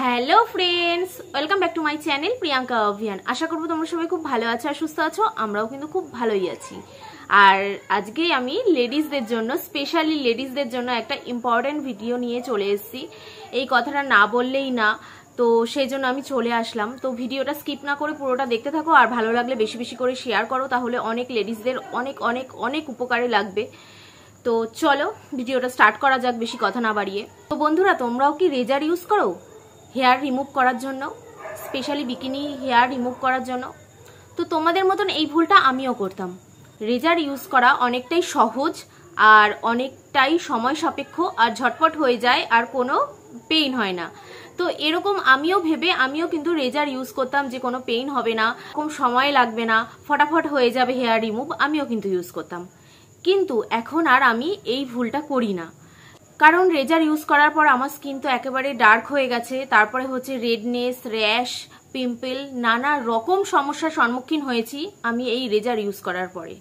Hello friends, welcome back to my channel Priyanka Abhiyan. আশা করবো তোমরা সবাই খুব ভালো আছো আর সুস্থ আছো। আমরাও কিন্তু খুব ভালোই আছি। আর আজকে আমি লেডিসদের জন্য, স্পেশালি লেডিসদের জন্য একটা ইম্পর্টেন্ট ভিডিও নিয়ে চলে এসেছি। এই কথাটা না বললেই না, তো সেই জন্য আমি চলে আসলাম। তো ভিডিওটা স্কিপ না করে পুরোটা দেখতে থাকো, আর ভালো লাগলে বেশি বেশি করে শেয়ার করো, তাহলে অনেক লেডিসদের অনেক অনেক অনেক উপকারে লাগবে। তো চলো ভিডিওটা স্টার্ট করা যাক বেশি কথা না বাড়িয়ে। তো বন্ধুরা, তোমরাও কি রেজার ইউজ করো হেয়ার রিমুভ করার জন্য, স্পেশালি বিকিনি হেয়ার রিমুভ করার জন্য? তো তোমাদের মতন এই ভুলটা আমিও করতাম। রেজার ইউজ করা অনেকটাই সহজ আর অনেকটাই সময় সাপেক্ষ, আর ঝটপট হয়ে যায়, আর কোনো পেইন হয় না। তো এরকম আমিও কিন্তু রেজার ইউজ করতাম, যে কোনো পেইন হবে না, কম সময় লাগবে না, ফটাফট হয়ে যাবে হেয়ার রিমুভ, আমিও কিন্তু ইউজ করতাম। কিন্তু এখন আর আমি এই ভুলটা করি না, কারণ রেজার ইউজ করার পর আমার স্কিন তো একেবারে ডার্ক হয়ে গেছে। তারপরে হচ্ছে রেডনেস, র্যাশ, পিম্পল, নানা রকম সমস্যার সম্মুখীন হয়েছি আমি এই রেজার ইউজ করার পরে।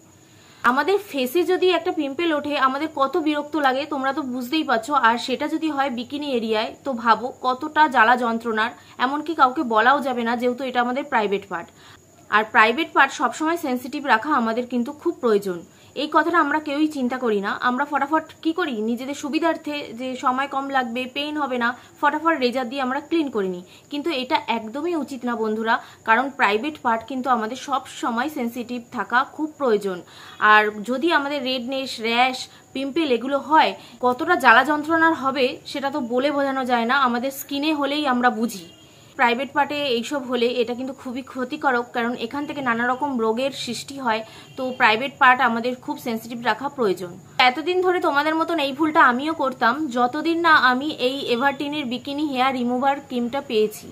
আমাদের ফেসে যদি একটা পিম্পল ওঠে, আমাদের কত বিরক্ত লাগে তোমরা তো বুঝতেই পারছো। আর সেটা যদি হয় বিকিনি এরিয়ায়, তো ভাবো কতটা জ্বালা যন্ত্রণার। এমনকি কাউকে বলাও যাবে না, যেহেতু এটা আমাদের প্রাইভেট পার্ট। আর প্রাইভেট পার্ট সবসময় সেন্সিটিভ রাখা আমাদের কিন্তু খুব প্রয়োজন। এই কথাটা আমরা কেউই চিন্তা করি না। আমরা ফটাফট কি করি, নিজেদের সুবিধার্থে, যে সময় কম লাগবে, পেইন হবে না, ফটাফট রেজার দিয়ে আমরা ক্লিন করে নিই। কিন্তু এটা একদমই উচিত না বন্ধুরা, কারণ প্রাইভেট পার্ট কিন্তু আমাদের সব সময় সেন্সিটিভ থাকা খুব প্রয়োজন। আর যদি আমাদের রেডনেস, র্যাশ, পিম্পল এগুলো হয়, কতটা জ্বালা যন্ত্রণার হবে সেটা তো বলে বোঝানো যায় না। আমাদের স্কিনে হলেই আমরা বুঝি। প্রাইভেট পার্টে এইসব হলে এটা কিন্তু খুবই ক্ষতিকারক, কারণ এখান থেকে নানা রকম রোগের সৃষ্টি হয়। তো প্রাইভেট পার্ট আমাদের খুব সেন্সিটিভ রাখা প্রয়োজন। এতদিন ধরে তোমাদের মতন এই ভুলটা আমিও করতাম, যতদিন না আমি এই এভারটিনের বিকিনি হেয়ার রিমুভার ক্রিমটা পেয়েছি।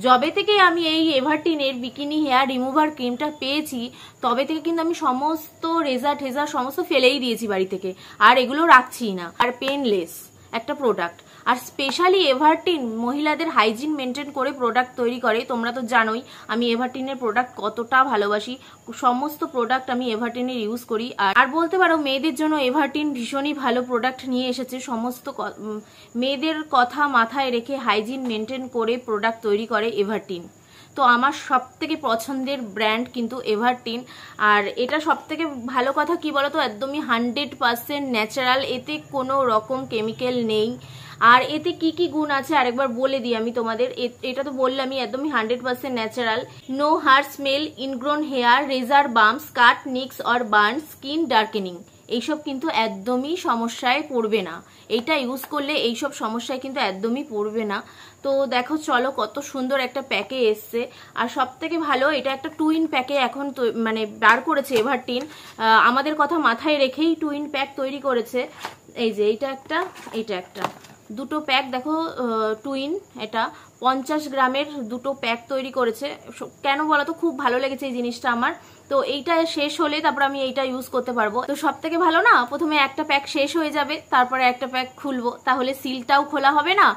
যবে থেকে আমি এই এভারটিনের বিকিনি হেয়ার রিমুভার ক্রিমটা পেয়েছি, তবে থেকে কিন্তু আমি সমস্ত রেজার টেজার সমস্ত ফেলেই দিয়েছি বাড়ি থেকে, আর এগুলো রাখছি না। আর পেনলেস একটা প্রোডাক্ট। আর স্পেশালি এভারটিন মহিলাদের হাইজিন মেনটেন করে প্রোডাক্ট তৈরি করে। তোমরা তো জানোই আমি এভারটিনের প্রোডাক্ট কতটা ভালোবাসি। সমস্ত প্রোডাক্ট আমি এভারটিনের ইউজ করি। আর বলতে পারো মেয়েদের জন্য এভারটিন ভীষণই ভালো প্রোডাক্ট নিয়ে এসেছে। সমস্ত মেয়েদের কথা মাথায় রেখে হাইজিন মেনটেন করে প্রোডাক্ট তৈরি করে এভারটিন। তো আমার সব থেকে পছন্দের ব্র্যান্ড কিন্তু এভারটিন। আর এটা সব থেকে ভালো কথা কি বলতো, একদমই 100% ন্যাচারাল, এতে কোনো রকম কেমিক্যাল নেই। আর এতে কি কি গুণ আছে আরেকবার বলে দিই আমি তোমাদের। এটা তো বললামই, একদমই 100% natural. No hair smell, ingrown hair, razor bumps, cut, nicks or burn, skin darkening, এইসব কিন্তু একদমই সমস্যায় পড়বে না। এইটা ইউজ করলে এইসব সমস্যায় কিন্তু একদমই পড়বে না। তো দেখো চলো কত সুন্দর একটা প্যাকে এসছে। আর সব থেকে ভালো, এটা একটা টুইন প্যাকে এখন মানে বার করেছে এভারটিন। আমাদের কথা মাথায় রেখেই টুইন প্যাক তৈরি করেছে। এই যে এইটা একটা দুটো প্যাক দেখো, টুইন, এটা 50 গ্রামের দুটো প্যাক তৈরি করেছে। কেন বলো তো, খুব ভালো লেগেছে এই জিনিসটা আমার। তো এইটা শেষ হলে তারপর আমি এইটা ইউজ করতে পারবো। তো সব থেকে ভালো না, প্রথমে একটা প্যাক শেষ হয়ে যাবে, তারপরে একটা প্যাক খুলবো, তাহলে সিলটাও খোলা হবে না।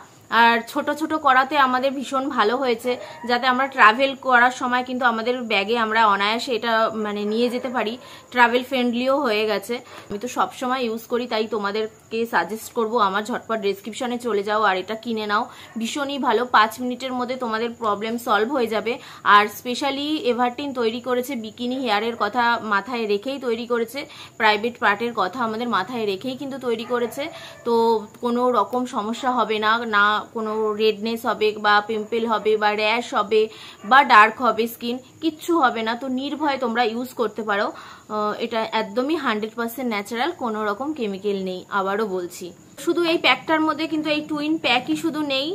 আর ছোট ছোট করাতে আমাদের ভীষণ ভালো হয়েছে, যাতে আমরা ট্রাভেল করার সময় কিন্তু আমাদের ব্যাগে আমরা অনায়াসে এটা মানে নিয়ে যেতে পারি। ট্রাভেল ফ্রেন্ডলিও হয়ে গেছে। আমি তো সব সময় ইউজ করি, তাই তোমাদেরকে সাজেস্ট করব আমার ঝটপট ডেসক্রিপশনে চলে যাও আর এটা কিনে নাও। ভীষণই ভালো, 5 মিনিটের মধ্যে তোমাদের প্রবলেম সলভ হয়ে যাবে। আর স্পেশালি এভারটিন তৈরি করেছে বিকিনি হেয়ারের কথা মাথায় রেখেই তৈরি করেছে, প্রাইভেট পার্টের কথা আমাদের মাথায় রেখেই কিন্তু তৈরি করেছে। তো কোনো রকম সমস্যা হবে না, না কোনো রেডনেস হবে বা পিম্পল হবে বা র্যাশ হবে বা ডার্ক হবে স্কিন, কিচ্ছু হবে না। তো নির্ভয়ে তোমরা ইউজ করতে পারো। এটা একদমই 100% ন্যাচারাল, কোনো রকম কেমিক্যাল নেই। আবারও বলছি, শুধু এই প্যাকটার মধ্যে কিন্তু এই টুইন প্যাকই শুধু নেই,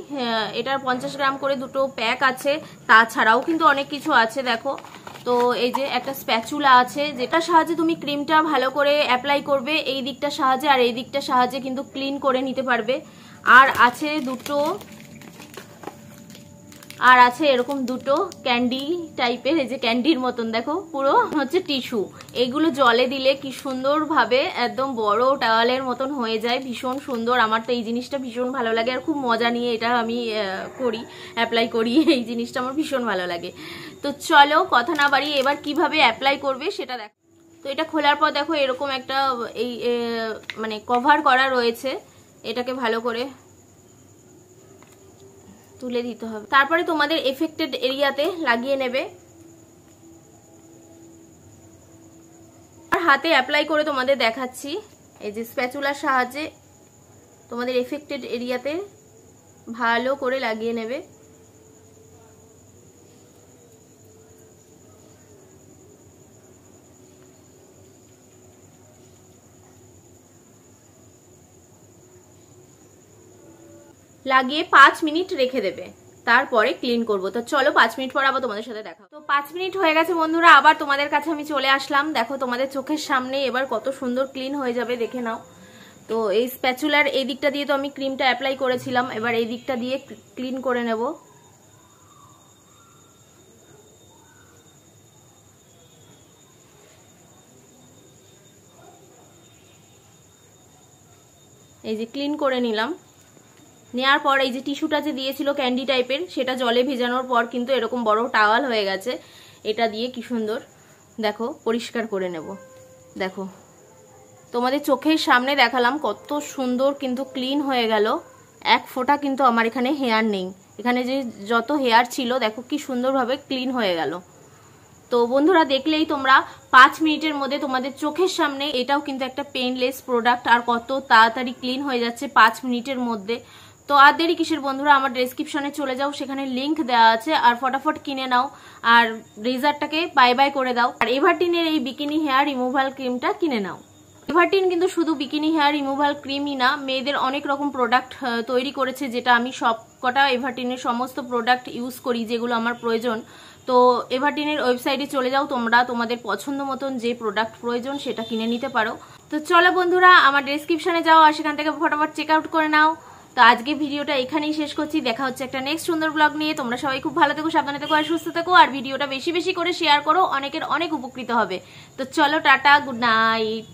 এটার 50 গ্রাম করে দুটো প্যাক আছে, তাছাড়াও কিন্তু অনেক কিছু আছে দেখো। তো এই যে একটা স্প্যাচুলা আছে, যেটা সাহায্যে তুমি ক্রিমটা ভালো করে অ্যাপ্লাই করবে এই দিকটার সাহায্যে, আর এই দিকটার সাহায্যে কিন্তু ক্লিন করে নিতে পারবে। আর আছে এরকম দুটো ক্যান্ডি টাইপের, এই যে ক্যান্ডির মতন দেখো, পুরো হচ্ছে টিস্যু। এগুলো জলে দিলে কি সুন্দরভাবে একদম বড় টাওয়ালের মতন হয়ে যায়, ভীষণ সুন্দর। আমার তো এই জিনিসটা ভীষণ ভালো লাগে, আর খুব মজা নিয়ে এটা আমি অ্যাপ্লাই করি। এই জিনিসটা আমার ভীষণ ভালো লাগে। তো চলো কথা না বাড়িয়ে এবার কিভাবে অ্যাপ্লাই করবে সেটা দেখো। তো এটা খোলার পর দেখো এরকম একটা এই মানে কভার করা রয়েছে, এটাকে ভালো করে তুলে দিতে হবে। তারপরে তোমাদের এফেক্টেড এরিয়াতে লাগিয়ে নেবে। আর হাতে অ্যাপ্লাই করে তোমাদের দেখাচ্ছি, এই যে স্প্যাচুলার সাহায্যে তোমাদের এফেক্টেড এরিয়াতে ভালো করে লাগিয়ে নেবে। লাগিয়ে 5 মিনিট রেখে দেবে, তারপরে ক্লিন করব। তো চলো 5 মিনিট পর আবার তোমাদের সাথে দেখা। তো 5 মিনিট হয়ে গেছে বন্ধুরা, আবার তোমাদের কাছে আমি চলে আসলাম। দেখো তোমাদের চোখের সামনে এবার কত সুন্দর ক্লিন হয়ে যাবে, দেখে নাও। তো এই স্প্যাচুলার এই দিকটা দিয়ে তো আমি ক্রিমটা অ্যাপ্লাই করেছিলাম, এবার এই দিকটা দিয়ে ক্লিন করে নেব। এই যে ক্লিন করে নিলাম। নেওয়ার পর এই যে টিস্যুটা যে দিয়েছিল ক্যান্ডি টাইপের, সেটা জলে ভেজানোর পর কিন্তু এরকম বড় টাওয়াল হয়ে গেছে। এটা দিয়ে কি সুন্দর দেখো পরিষ্কার করে নেব। দেখো তোমাদের চোখের সামনে দেখালাম কত সুন্দর কিন্তু ক্লিন হয়ে গেল। এক ফোঁটা কিন্তু আমার এখানে হেয়ার নেই, এখানে যে যত হেয়ার ছিল দেখো কি সুন্দরভাবে ক্লিন হয়ে গেল। তো বন্ধুরা দেখলেই তোমরা 5 মিনিটের মধ্যে তোমাদের চোখের সামনে, এটাও কিন্তু একটা পেইনলেস প্রোডাক্ট, আর কত তাড়াতাড়ি ক্লিন হয়ে যাচ্ছে 5 মিনিটের মধ্যে। তো আর দেরি কিসের বন্ধুরা, আমার ডেসক্রিপশনে চলে যাও, সেখানে লিংক দেওয়া আছে, আর ফটাফট কিনে নাও আর রেজারটাকে বাই বাই করে দাও। আর এভারটিনের এই বিকিনি হেয়ার রিমুভাল ক্রিমটা কিনে নাও। এভারটিন কিন্তু শুধু বিকিনি হেয়ার রিমুভাল ক্রিমই না, মেয়েদের অনেক রকম প্রোডাক্ট তৈরি করেছে, যেটা আমি সব কটা এভারটিনের সমস্ত প্রোডাক্ট ইউজ করি যেগুলো আমার প্রয়োজন। তো এভারটিনের ওয়েবসাইটে চলে যাও, তোমরা তোমাদের পছন্দ মতন যে প্রোডাক্ট প্রয়োজন সেটা কিনে নিতে পারো। তো চলো বন্ধুরা আমার ডেসক্রিপশনে যাও আর সেখান থেকে ফটাফট চেক আউট করে নাও। তো আজকে ভিডিওটা এখানেই শেষ করছি, দেখা হচ্ছে একটা নেক্সট সুন্দর ব্লগ নিয়ে। তোমরা সবাই খুব ভালো থেকো, সাবধানে থেকো আর সুস্থ থেকো, আর ভিডিওটা বেশি বেশি করে শেয়ার করো, অনেকের অনেক উপকৃত হবে। তো চলো টাটা, গুড নাইট।